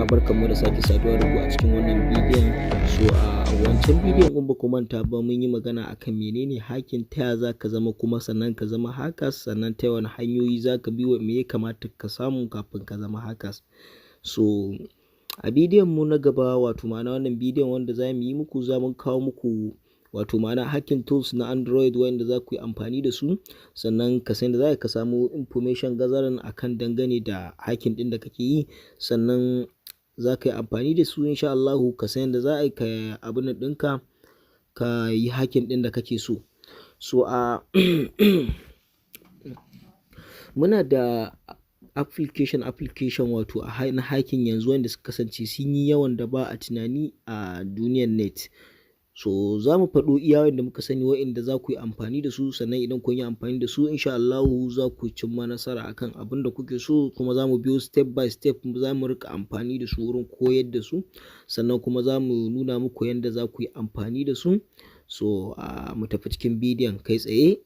Barkanmu da sake saduwa da ku a cikin wannan bidiyon. So a wancan bidiyon in ba ku manta ba, mun yi magana akan menene hacking, ta ya za ka zama, kuma sannan ka zama hackers, sannan ta wani hanyoyi za ka bi, wa me ya kamata ka samu kafin ka zama hackers. So a bidiyon mu na gaba, wato ma'ana wannan bidiyon wanda za mu yi muku, za mu kawo muku wato ma'ana hacking tools na Android wanda za ku yi amfani da su, sannan ka san da za ka samu information gathering akan dangane da hacking ɗin da kake yi, sannan za ka yi amfani da su insha Allahu, ka san yadda za a yi ka abin ɗinka, ka yi hacking ɗin da kake so. So a muna da application wato na hacking yanzu wanda suka kasance sun yi yawan da ba a tunani a duniyar net. So za mu faɗo iya wanda muka sani wa'inda za ku yi amfani da su, sannan idan kun yi amfani da su insha Allahu za ku cimma nasara akan abin da kuke so, kuma za mu biyo step by step, za mu rika amfani da su wurin koyar da su, sannan kuma za mu nuna muku yadda za ku yi amfani da su. So mu tafi cikin bidiyon kai tsaye.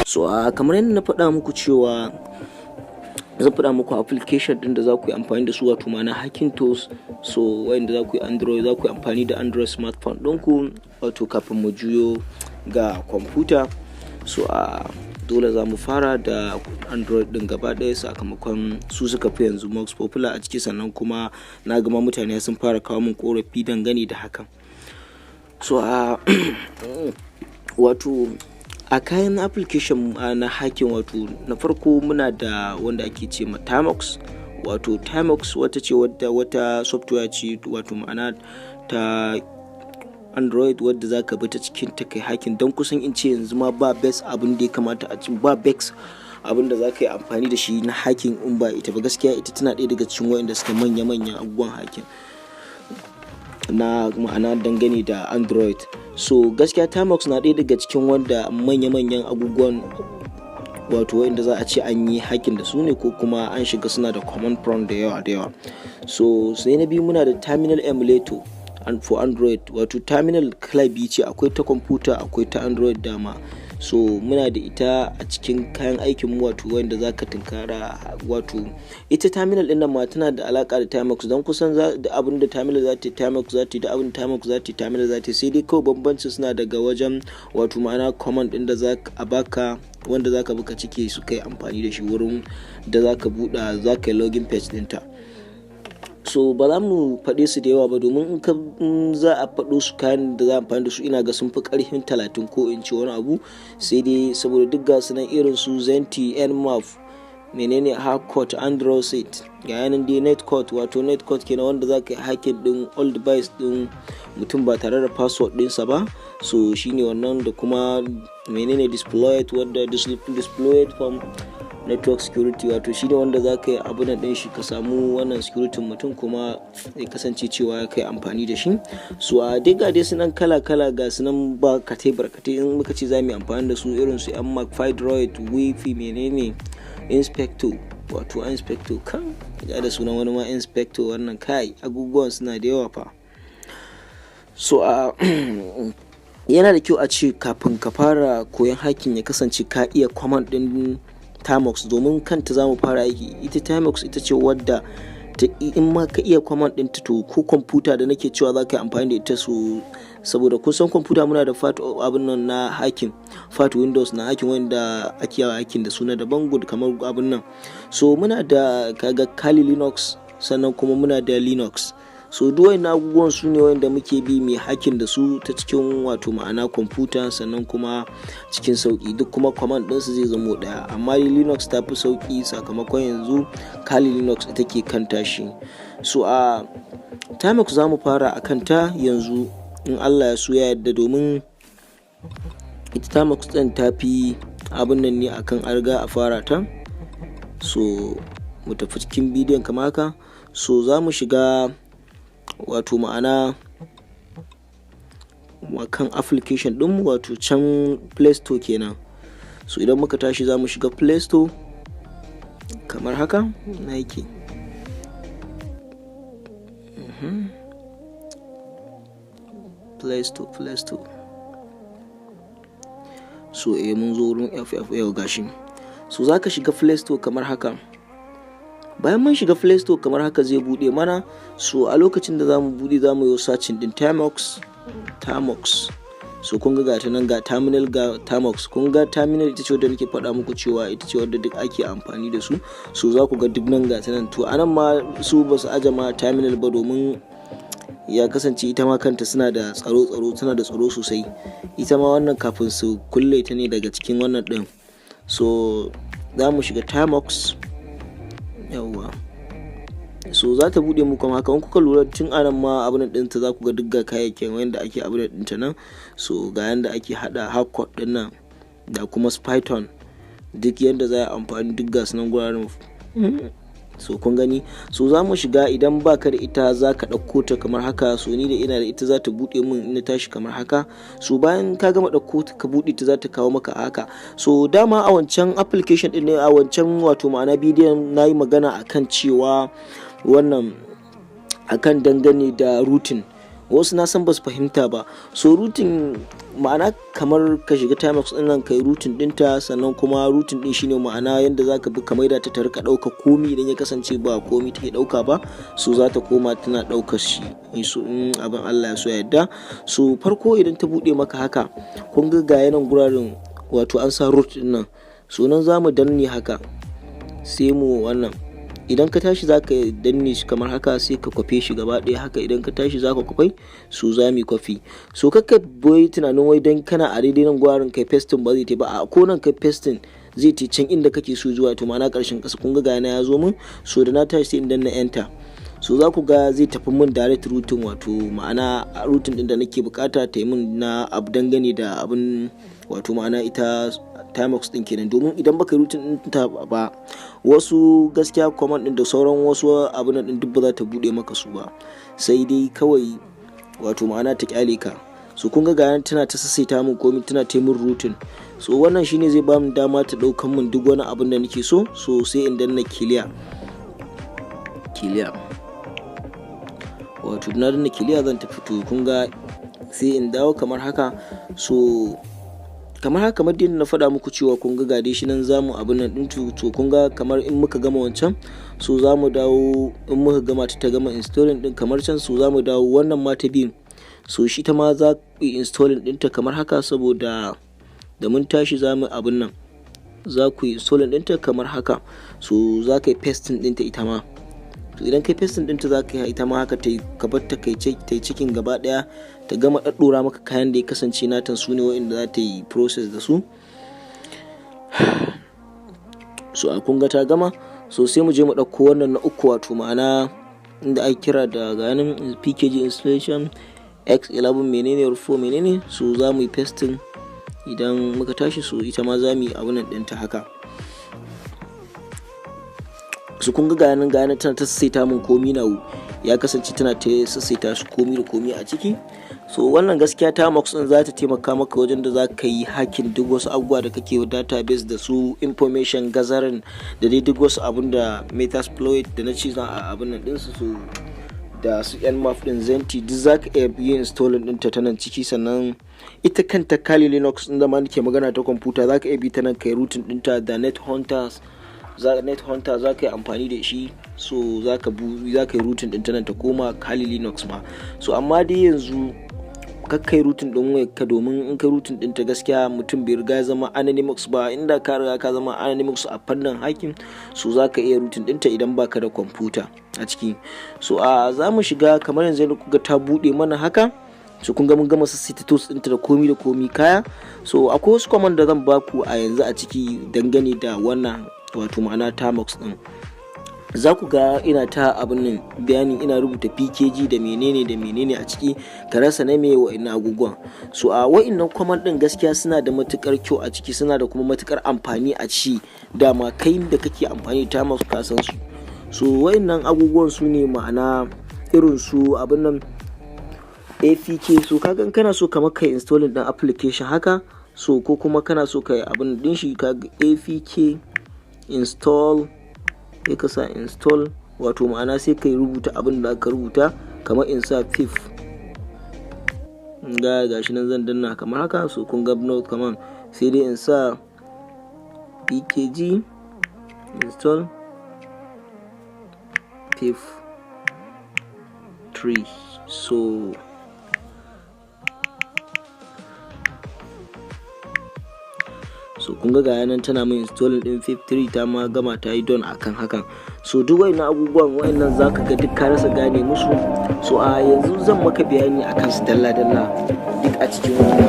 So kamar yadda na faɗa muku cewa zan faɗa muku application ɗin da za ku yi amfani da su, wato ma'ana hacking tools. So wanda za ku yi Android, za ku yi amfani da Android smartphone ɗinku, wato kafin mu juyo ga kwamfuta. So dole za mu fara da Android ɗin gaba ɗaya, sakamakon su suka fi yanzu most popular a ciki, sannan kuma na gama mutane sun fara kawo min korafi dangane da hakan. So wato a kayan application na hacking, wato na farko muna da wanda ake ce ma Tamox. Wato Tamox wata software ce, wato ma'ana ta Android wadda za ka bi ta cikin ta kai hacking, don kusan in ce yanzu ma ba best abin da ya kamata a ci, ba best abin da za ka yi amfani da shi na hacking in ba ita ba. Gaskiya ita tana ɗaya daga cikin wa'inda suka manya-manyan abubuwan hacking na ma'ana dangane da Android. So gaskiya Tamox na ɗaya daga cikin wanda manya-manyan abubuwan wato wa'inda za a ce an yi hacking da su ne, ko kuma an shiga suna da common prompt da yawa. So sai na biyu muna da terminal emulator for Android. Wato terminal kala biyu ce, akwai ta kwamfuta akwai ta Android dama. So muna da ita a cikin kayan aikin mu, wato wanda za ka tunkara. Wato ita terminal ɗin nan ma tana da alaka da Tamox, don kusan da abin da terminal za ta yi Tamox za ta yi, da abin da Tamox za ta yi terminal za ta yi, sai dai kawai bambancin suna daga wajen wato ma'ana command ɗin da za a baka, wanda za ka buka cike su kai amfani da shi wurin da za ka buɗa, za ka yi login page ɗinta. So ba za mu faɗe su da yawa ba, domin in za a faɗo su kayan da za a amfani da su, ina ga sun fi ƙarfin 30 ko in ce wani abu, sai dai saboda duk gasu nan irin su Zenti, Nmap, menene Hardcore, Android, ga yanan dai Netcode. Wato Netcode kenan wanda za ka yi hacking ɗin all device ɗin mutum ba tare da password ɗinsa ba. So shine wannan, da kuma menene Deployed, wanda Deployed from network security, wato shine wanda za ka yi abin ɗin shi, ka samu wannan security mutum kuma ya kasance cewa ya kai amfani da shi. So dai ga dai sunan kala-kala, ga sunan ba barkatai in muka ce za mu yi amfani da su, irin su Mac, Droid, Wi-Fi, menene Inspector, wato Inspector kan ya da sunan wani ma Inspector. wannan kai abubuwan suna da yawa fa. So yana da kyau a ce kafin ka fara koyon hacking ya kasance ka iya command ɗin Tamox, domin kanta za mu fara aiki. Ita Tamox ita ce wadda in ma ka iya command ɗin ta, to ko kwamfuta da nake cewa za ka yi amfani da ita, so saboda kun san kwamfuta muna da fat abin nan na hacking, fat Windows na hacking wanda ake yawa hacking da suna daban good kamar abin nan. So muna da kaga Kali Linux, sannan kuma muna da Linux. So duwai na abubuwan su ne wanda muke bi mai hacking da su ta cikin wato ma'ana kwamfuta, sannan kuma cikin sauki, duk kuma command ɗinsu zai zamo ɗaya. Amma Linux ta fi sauki, sakamakon yanzu Kali Linux ita ke kan tashi. So Tamox za mu fara a kanta yanzu in Allah ya so ya yadda, domin ita Tamox ɗin ta fi abin nan ne akan arga a fara ta. So mu tafi cikin bidiyon kamar haka. So za mu shiga wato ma'ana kan application ɗin wato can Play Store kenan. So idan muka tashi za mu shiga Play Store kamar haka na yake. Play Store. So mun zo wurin FFA gashi. So za ka shiga Play Store kamar haka. Bayan mun shiga Play Store kamar haka zai bude mana. So a lokacin da za mu bude za mu yi searching din Tamox. So kun ga ta nan ga terminal ga Tamox. Kun ga terminal ita ce wadda nake faɗa muku cewa ita ce wadda duk ake amfani da su. So za ku ga duk nan ga ta nan. To anan ma su ba su aje ma terminal ba domin ya kasance ita ma kanta suna da tsaro sosai. Ita ma wannan kafin su kulle ta ne daga cikin wannan din. So za mu shiga Tamox. Yawwa. So za ta bude muku haka. In kuka lura tun anan ma abin din ta za ku ga duk ga kayayyakin wanda ake abin din ta nan. So ga yanda ake hada hardcode din nan da kuma Python, duk yanda za a amfani duk ga sunan guraren. So kun gani. So za mu shiga, idan baka da ita za ka ɗauko ta kamar haka. So ni da ina da ita za ta buɗe min in tashi kamar haka. So bayan ka gama ɗauko ta ka buɗe ta za ta kawo maka haka. So dama a wancan application ɗin ne, a wancan wato ma'ana bidiyon na yi magana akan cewa wannan akan dangane da routing. Wasu na san ba su fahimta ba. So routing ma'ana kamar ka shiga Tamox din nan kai routing dinta, sannan kuma routing din shine ma'ana yanda zaka bi ka maida ta rika dauka komi idan ya kasance ba komi take dauka ba. So za ta koma tana daukar shi in abin Allah ya so yadda. So farko idan ta bude maka haka, kun ga yanan guraren wato an sa root din nan. So nan zamu danne haka sai mu wannan. Idan ka tashi za ka danne shi kamar haka sai ka kwafe shi gaba ɗaya haka. Idan ka tashi za ka kwafai, so za mu kwafi. So kakka boye tunanin wai dan kana a daidai nan gwarin kai pasting ba zai ta ba. A ko nan kai pasting zai ta can inda kake so zuwa, to ma'ana ƙarshen ƙasa. Kun ga yana ya zo min. So da na tashi sai in danna enter. So za ku ga zai tafi min direct routing, wato ma'ana routing din da nake bukata ta yi min na abu dangane da abin wato ma'ana ita Tamox din kenan. Domin idan baka routing din ta ba, wasu gaskiya command din da sauran wasu abin din duk ba za ta bude maka su ba, sai dai kawai wato ma'ana ta kyale ka. So kun ga tana ta sassaita min komai, tana ta min routing. So wannan shine zai ba mu dama ta daukan min duk wani abin da nake so. So sai in danna clear. Wato na danna clear zan tafi. To kun ga sai in dawo kamar haka. So kamar yadda na faɗa muku cewa kun ga dai shi nan zamu abin nan din. To kun ga kamar in muka gama wancan, so zamu dawo, in muka gama ta gama installing din kamar can, so zamu dawo wannan ma ta biyu. So shi ta ma za ku yi installing din ta kamar haka, saboda da mun tashi zamu abin nan, za ku yi installing din ta kamar haka. So za ka yi pasting din ta ita ma. To idan kai pasting din ta za ka yi ita ma haka, ta ka bar ta kai cikin gaba daya, ta gama daddora maka kayan da ya kasance natan su ne wa'inda za ta yi process da su. So a kun ga ta gama. So sai mu je mu dauko wannan na uku, wato ma'ana inda ake kira da ganin pkg installation x11 menene r4 menene. So za mu yi pasting. Idan muka tashi, so ita ma za mu yi abun nan ɗinta haka. So kun ga ganin tana ta sassaita min komi na ya kasance tana ta sassaita su komi da komi a ciki. So wannan gaskiya Tamox din za ta taimaka maka wajen da za ka yi hacking duk wasu abubuwa da kake database da su, information gathering da dai duk wasu abun da metasploit da na ci za a abun nan din su da su nmap din zenti duk za ka iya yin installing din ta nan ciki. Sannan ita kanta Kali Linux din da ma nake magana ta kwamfuta, za ka iya bi ta nan kai routing din ta da net hunter za ka yi amfani da shi. So za ka yi routing din ta nan ta koma Kali Linux ma. So amma dai yanzu kakkai routing din wayar ka, domin in ka routing din ta gaskiya mutum bai riga zama anonymous ba. Inda ka riga ka zama anonymous a fannin hacking, so za ka iya routing din ta idan baka da kwamfuta a ciki. So za mu shiga kamar yanzu da kuka ta bude mana haka. So kun ga mun gama sassaita tools ɗinta da komi kaya. So akwai wasu command da zan baku a yanzu a ciki dangane da wannan wato ma'ana Tamox din. Za ku ga ina ta abin nan bayani, ina rubuta pkg da menene a ciki, ka rasa na me wa'annan agogon. So a wa'annan command din gaskiya suna da matukar kyau a ciki, suna da kuma matukar amfani a ciki. Dama kai da kake amfani da Tamox ka san su. So wa'annan agogon su ne ma'ana irin su abin nan APK. So kaga kana so kamar kai installing din application haka, so ko kuma kana so kai abin din shi, kaga APK install, sai ka sa install, wato ma'ana sai kai rubuta abin da aka rubuta kamar in sa pif gashi nan zan danna kamar haka. So kun ga note command sai dai in sa pkg install pif 3. so kun ga nan tana min installing din 53 ta ma gama ta yi don akan hakan. So duk wayannan abubuwan wayannan zaka ga duk ka rasa gane musu. So a yanzu zan maka bayani akan su dalla dalla duk a cikin wannan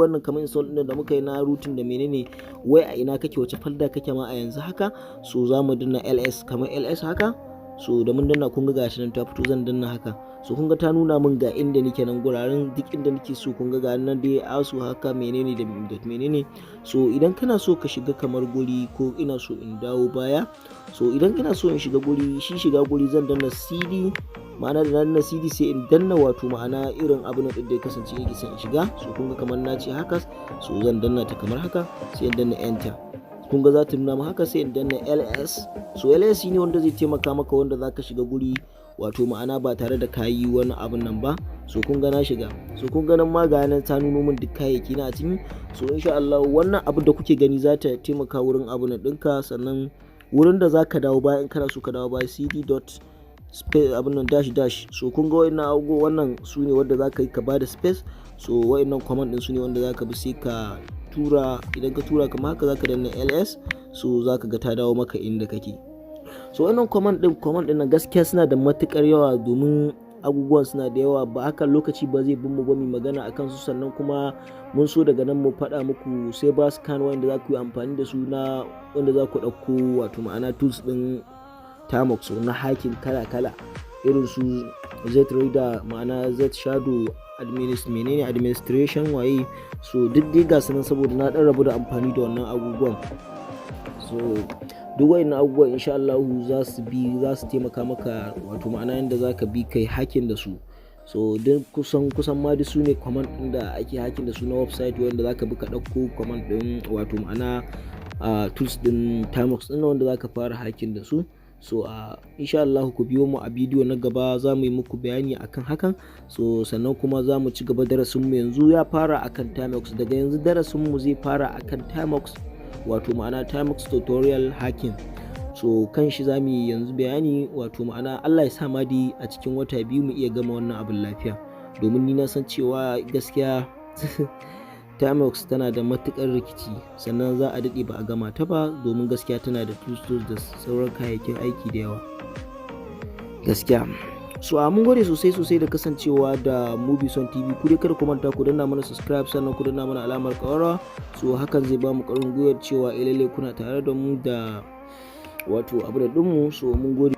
wannan kamar install din da muka yi na routing da menene, wai a ina kake, wace folder kake ma a yanzu haka. So za mu danna ls kamar ls haka. So da mun danna kun ga gashi nan ta fito, zan danna haka. So kun ga ta nuna min ga inda nake nan guraren, duk inda nake so kun ga nan dai asu haka menene da menene. So idan kana so ka shiga kamar guri, ko ina so in dawo baya, so idan ina so in shiga guri, shi shiga guri zan danna cd, ma'ana da na cd sai in danna wato ma'ana irin abin da ya kasance yake son in shiga. So kun ga kamar na ce haka, so zan danna ta kamar haka sai in danna enter. kun ga za ta nuna mu haka, sai in danna ls. So ls ne wanda zai taimaka maka wanda za ka shiga guri, wato ma'ana ba tare da kayi wani abun nan ba. So kun ga na shiga, so kun ga nan ma ga nan ta nuno min duk kayayyaki na a cikin. So insha Allah wannan abu da kuke gani za ta taimaka wurin abun nan ɗinka. Sannan wurin da za ka dawo bayan kana so ka dawo baya cd dot space abun nan dash. So kun ga wannan abubuwa, wannan su ne wanda za ka yi ka bada space. So wayannan command din su ne wanda za ka bi sai ka tura. Idan ka tura kamar haka za ka danna ls, so za ka ga ta dawo maka inda kake. So wannan command din nan gaskiya suna da matukar yawa, domin abubuwan suna da yawa, ba haka lokaci ba zai bin mu ba mu magana akan su. Sannan kuma mun so daga nan mu faɗa muku sai ba scan wanda za ku yi amfani da su, na wanda za ku ɗauko wato ma'ana tools din Tamox na hacking kala irin su Z-Reader, ma'ana Z-Shadow, administration waye. So duk dai ga sanan, saboda na dan rabu da amfani da wannan abubuwan. So duk wayannan abubuwan insha Allah za su taimaka maka, wato ma'ana yanda zaka bi kai hacking da su. So duk kusan ma da su ne command din da ake hacking da su na website, wanda zaka bi ka dauko command din wato ma'ana tools din Tamox din wanda zaka fara hacking da su. So insha Allah ku biyo mu a bidiyo na gaba, za mu yi muku bayani akan hakan. So sannan kuma za mu ci gaba, darasin mu yanzu ya fara akan Tamox. Daga yanzu darasin mu zai fara akan Tamox, wato ma'ana Tamox tutorial hacking. So kan shi za mu yi yanzu bayani, wato ma'ana Allah ya sa ma dai a cikin wata 2 mu iya gama wannan abin lafiya, domin ni na san cewa gaskiya Tamox tana da matukar rikici, sannan za a daɗe ba a gama ta ba, domin gaskiya tana da tools da sauran kayayyakin aiki da yawa gaskiya. So mun gode sosai da kasancewa da Movieson TV. Ku dai kada ku manta ku danna mana subscribe, sannan ku danna mana alamar ƙararrawa. So hakan zai ba mu ƙarfin gwiwar cewa lalle kuna tare da mu da wato abu da ɗinmu. So mun gode.